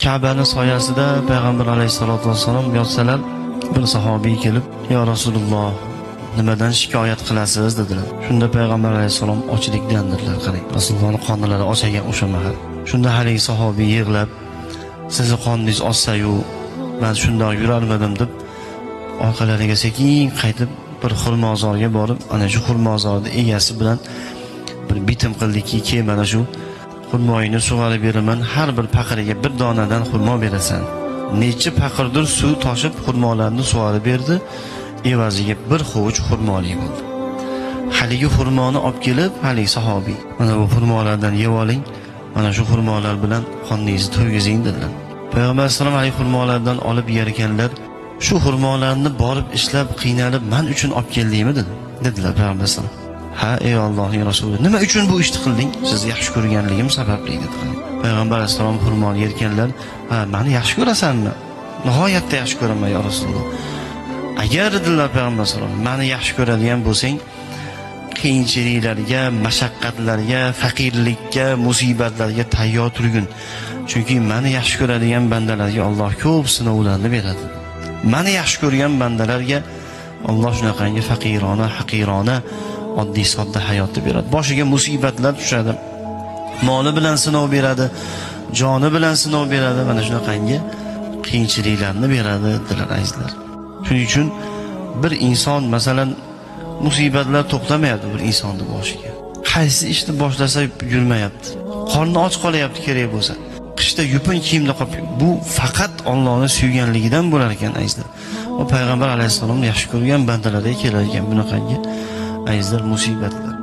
Ka'baning soyasida payg'ambar alayhisolatu vassalom yotsalar, bir sahobiy kelib, "Ya Rasululloh, nimadan shikoyat qilasiz?" dedilar. Shunda payg'ambar alayhisalom ochlikdan dedilar. Qarang, Rasulullohning qonlari ochagan o'sha mahal. Shunda haligi sahobiy yig'lab, "Sizni qoningiz ossa-yu, men shundoq yurarmidim" deb orqalariga sekin qaytib bir xurmozorga borib, ana shu xurmozorning egasi bilan bir bitim qildiki, "Ke mana shu xurmoyini sug'orib beraman, har bir paqiriga bir donadan xurmo berasan." Necha paqirdir suv toshib xurmolarni sug'orib berdi, evaziga bir hovuch xurmoli bo'ldi. Haligi xurmoni olib kelib, haligi sahobiy, "Mana bu xurmolardan yeb oling, mana shu xurmolar bilan qoningizni to'ygizing" dedilar. Payg'ambar alayhisalom haligi xurmolardan olib yerkanlar, "Shu xurmolarni borib ishlab qiynalib men uchun olib keldingmi?" dedilar payg'ambar alayhisalom. "Ha, ey Allohning rasuli, nima uchun bu ishni qilding? Sizni yaxshi ko'rganligim sababli" dedilar. Payg'ambar alayhisalom xurmoni yerkanlar, "Ha, meni yaxshi ko'rasanmi?" "Nihoyatda yaxshi ko'raman ya Rasululloh." "Agar" dedilar payg'ambar alayhisalom, "meni yaxshi ko'radigan bo'lsang, qiyinchiliklarga, mashaqqatlarga, faqirlikka, musibatlarga tayyor turgin. Chunki meni yaxshi ko'radigan bandalarga Alloh ko'p sinovlarni beradi. Meni yaxshi ko'rgan bandalarga Alloh shunaqangi faqirona, haqirona, oddiy sodda hayotni beradi. Boshiga musibatlar tushadi. Moli bilan sinov beradi, joni bilan sinov beradi, mana shunaqangi qiyinchiliklarni beradi" dedilar azizlar. Shuning uchun bir inson masalan musibatlar to'xtamayapti bir insonning boshiga. Qaysi ishni boshlasa yurmayapti. Qorni och qolyapti kerak bo'lsa. Qishda yupun kiyimda qolib, bu faqat Allohning suyganligidan bo'lar ekan azizlar. Va payg'ambar alayhisalom yaxshi ko'rgan bandalarga kelar ekan bunaqangi azizlar musibatlar.